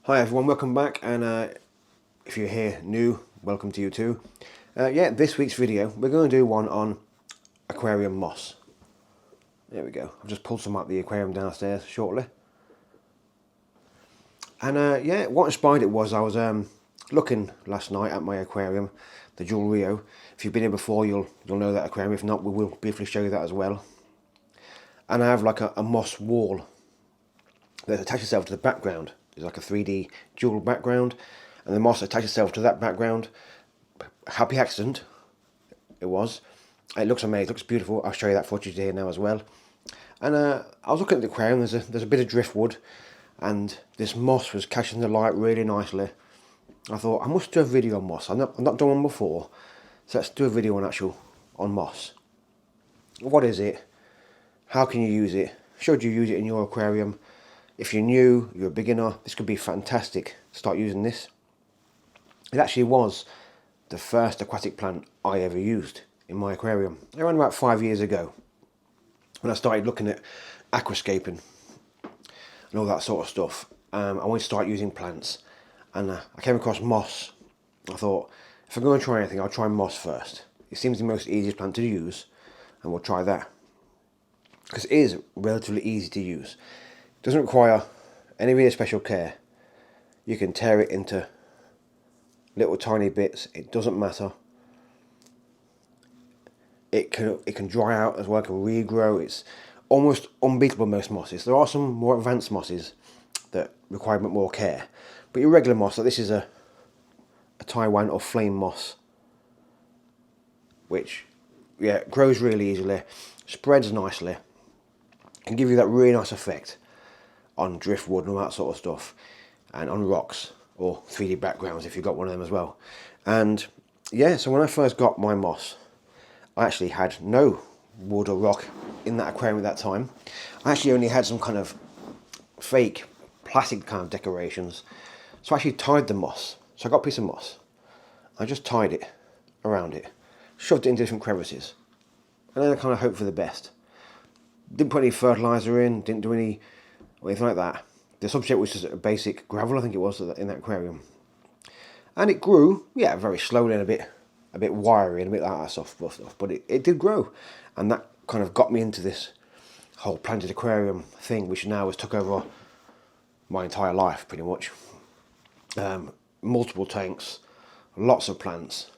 Hi everyone, welcome back, and if you're here new, welcome to you too. Yeah, this week's video, we're going to do one on aquarium moss. There we go. I've just pulled some up the aquarium downstairs shortly. And yeah, what inspired it was I was looking last night at my aquarium, the Jewel Rio. If you've been here before, you'll know that aquarium. If not, we will briefly show you that as well. And I have like a moss wall that attaches itself to the background. It's like a 3D jewel background, and the moss attaches itself to that background. Happy accident, it was. It looks amazing, it looks beautiful. I'll show you that footage here now as well. And I was looking at the aquarium, there's a bit of driftwood, and this moss was catching the light really nicely. I thought, I must do a video on moss. I've not done one before, so let's do a video on moss. What is it? How can you use it? Should you use it in your aquarium? If you're new, you're a beginner, this could be fantastic. Start using this. It actually was the first aquatic plant I ever used in my aquarium. Around about 5 years ago, when I started looking at aquascaping and all that sort of stuff. I wanted to start using plants, and I came across moss. I thought, if I'm going to try anything, I'll try moss first. It seems the most easiest plant to use, and we'll try that. Because it is relatively easy to use. It doesn't require any really special care. You can tear it into little tiny bits, it doesn't matter. It can dry out as well, it can regrow. It's almost unbeatable, most mosses. There are some more advanced mosses that require a bit more care, but your regular moss, like this is a Taiwan or flame moss, which grows really easily, spreads nicely, can give you that really nice effect on driftwood and all that sort of stuff, and on rocks or 3D backgrounds if you've got one of them as well. And yeah, so when I first got my moss, I actually had no wood or rock in that aquarium at that time. I actually only had some kind of fake plastic kind of decorations. So I actually tied the moss. So I got a piece of moss, I just tied it around it, shoved it into different crevices, and then I kind of hoped for the best. Didn't put any fertilizer in, didn't do any or anything like that. The substrate was just a basic gravel, I think it was, in that aquarium. And it grew, yeah, very slowly and a bit wiry and a bit like that soft stuff, but it did grow. And that kind of got me into this whole planted aquarium thing, which now has took over my entire life, pretty much. Multiple tanks, lots of plants.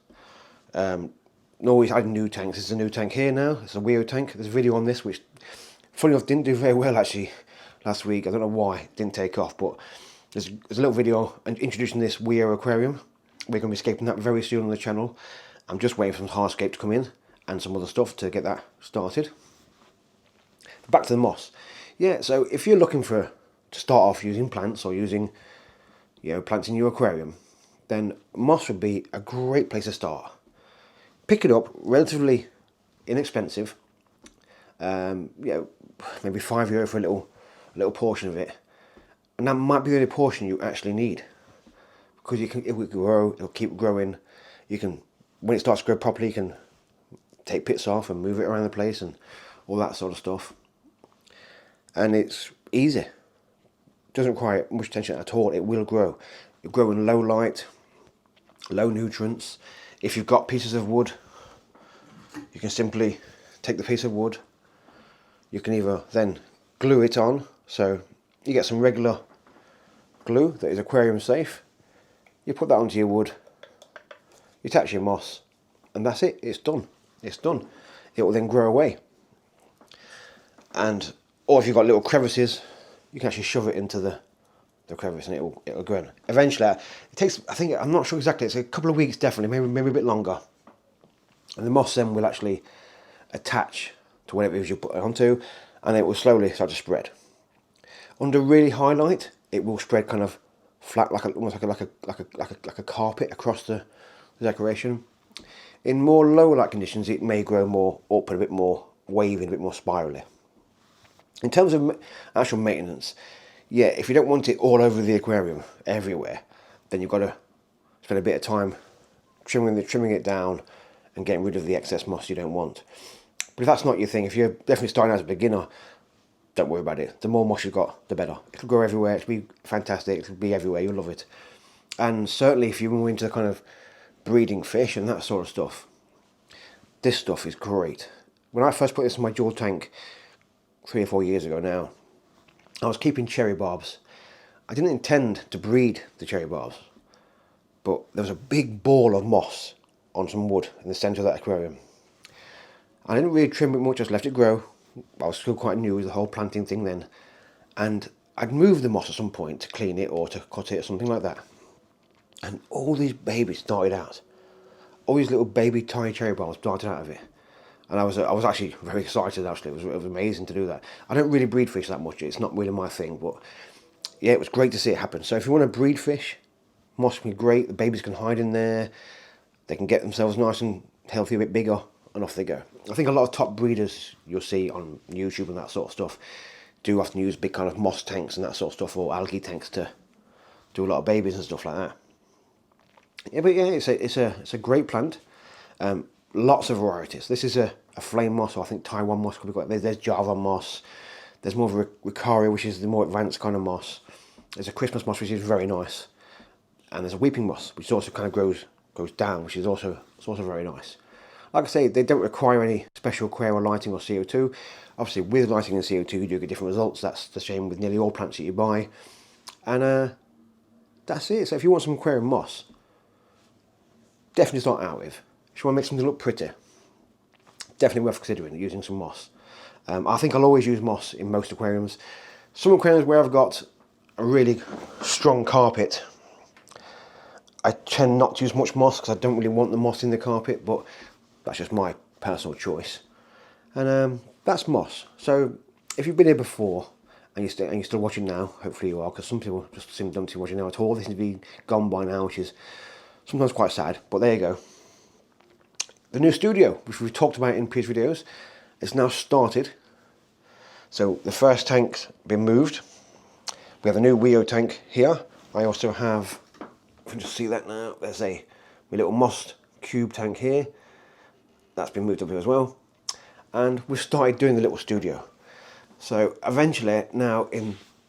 Always had new tanks. This is a new tank here now. It's a Weo tank. There's a video on this, which, funny enough, didn't do very well actually last week. I don't know why it didn't take off, but there's a little video introducing this Weo aquarium. We're going to be escaping that very soon on the channel. I'm just waiting for some hardscape to come in and some other stuff to get that started. Back to the moss. Yeah, so if you're looking to start off using plants or using plants in your aquarium, then moss would be a great place to start. Pick it up, relatively inexpensive. Maybe €5 for a little portion of it, and that might be the only portion you actually need, because it will grow, it'll keep growing. You can, when it starts to grow properly, you can take bits off and move it around the place and all that sort of stuff. And it's easy. Doesn't require much attention at all. It will grow. It'll grow in low light, low nutrients. If you've got pieces of wood, you can simply take the piece of wood. You can either then glue it on, so you get some regular glue that is aquarium safe. You put that onto your wood, you attach your moss, and that's it. It's done. It's done. It will then grow away. And or if you've got little crevices, you can actually shove it into the crevice and it'll grow in. Eventually, it takes, I think, I'm not sure exactly, it's a couple of weeks definitely, maybe a bit longer. And the moss then will actually attach to whatever it is you put it onto, and it will slowly start to spread. Under really high light, it will spread kind of flat, almost like a carpet across the decoration. In more low light conditions, it may grow more up and a bit more wavy, a bit more spirally. In terms of actual maintenance, yeah, if you don't want it all over the aquarium, everywhere, then you've got to spend a bit of time trimming it down and getting rid of the excess moss you don't want. But if that's not your thing, if you're definitely starting as a beginner, don't worry about it. The more moss you've got, the better. It'll grow everywhere. It'll be fantastic. It'll be everywhere. You'll love it. And certainly if you're more into the kind of breeding fish and that sort of stuff, this stuff is great. When I first put this in my jewel tank 3 or 4 years ago now, I was keeping cherry barbs. I didn't intend to breed the cherry barbs, but there was a big ball of moss on some wood in the centre of that aquarium. I didn't really trim it much, just left it grow. I was still quite new with the whole planting thing then. And I'd moved the moss at some point to clean it or to cut it or something like that. And all these babies started out. All these little baby tiny cherry barbs started out of it. And I was actually very excited actually. It was amazing to do that. I don't really breed fish that much. It's not really my thing. But yeah, it was great to see it happen. So if you want to breed fish, moss can be great. The babies can hide in there. They can get themselves nice and healthy, a bit bigger. And off they go. I think a lot of top breeders you'll see on YouTube and that sort of stuff do often use big kind of moss tanks and that sort of stuff, or algae tanks to do a lot of babies and stuff like that. Yeah, but yeah, it's a great plant. Lots of varieties. This is a flame moss, or I think Taiwan moss could be quite. There's Java moss. There's more of a Aquarium, which is the more advanced kind of moss. There's a Christmas moss, which is very nice, and there's a weeping moss, which also kind of goes down, which is also very nice. Like I say, they don't require any special aquarium lighting or CO2. Obviously, with lighting and CO2, you do get different results. That's the same with nearly all plants that you buy. And that's it. So if you want some aquarium moss, definitely start out with. If you want to make something look pretty, definitely worth considering using some moss. I think I'll always use moss in most aquariums. Some aquariums where I've got a really strong carpet, I tend not to use much moss because I don't really want the moss in the carpet, but that's just my personal choice. And that's moss. So if you've been here before and you're still watching now, hopefully you are, because some people just seem don't be watching now at all. This seems to be gone by now, which is sometimes quite sad, but there you go. The new studio, which we've talked about in previous videos, is now started. So the first tank's been moved. We have a new WEO tank here. I also have, if you can just see that now, there's my little moss cube tank here. That's been moved up here as well. And we've started doing the little studio. So eventually now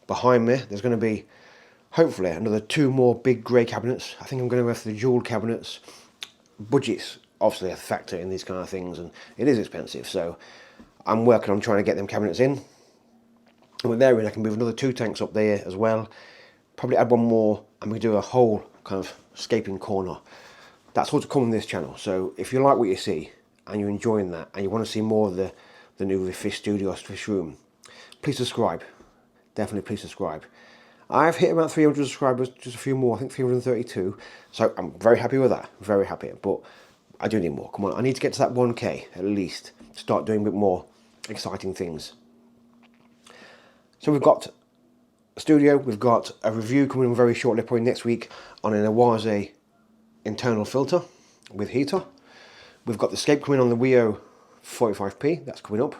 behind me, there's going to be hopefully another 2 more big grey cabinets. I think I'm going to go for the jewel cabinets. Budget's obviously a factor in these kind of things, and it is expensive. So I'm working on trying to get them cabinets in. And with there in, I can move another 2 tanks up there as well. Probably add 1 more, and we do a whole kind of escaping corner. That's what's coming on this channel. So if you like what you see, and you're enjoying that, and you want to see more of the new fish studio, fish room, please subscribe. Definitely please subscribe. I've hit about 300 subscribers, just a few more, I think 332. So I'm very happy with that, very happy. But I do need more, come on. I need to get to that 1K at least, to start doing a bit more exciting things. So we've got a studio, we've got a review coming in very shortly, probably next week, on an Awase internal filter with heater. We've got the escape coming on the WEO 45p, that's coming up.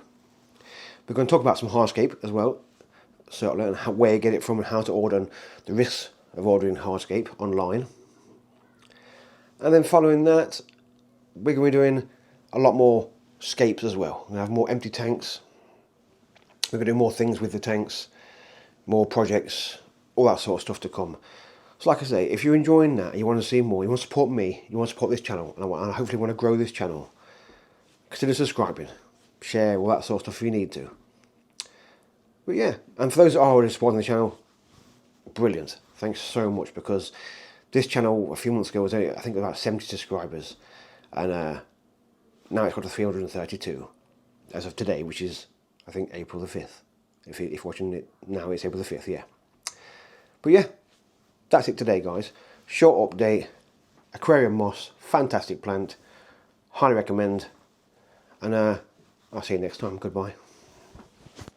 We're going to talk about some hardscape as well, certainly, and where you get it from and how to order, and the risks of ordering hardscape online. And then following that, we're going to be doing a lot more scapes as well. We're going to have more empty tanks. We're going to do more things with the tanks, more projects, all that sort of stuff to come. So like I say, if you're enjoying that, you want to see more, you want to support me, you want to support this channel, and I hopefully want to grow this channel, consider subscribing, share, all that sort of stuff if you need to. But yeah, and for those that are already supporting the channel, brilliant. Thanks so much, because this channel a few months ago was only, I think, about 70 subscribers, and now it's got to 332 as of today, which is, I think, April the 5th. If you're watching it now, it's April the 5th, yeah. But yeah, that's it today, guys. Short update. Aquarium moss, fantastic plant. Highly recommend. And I'll see you next time. Goodbye.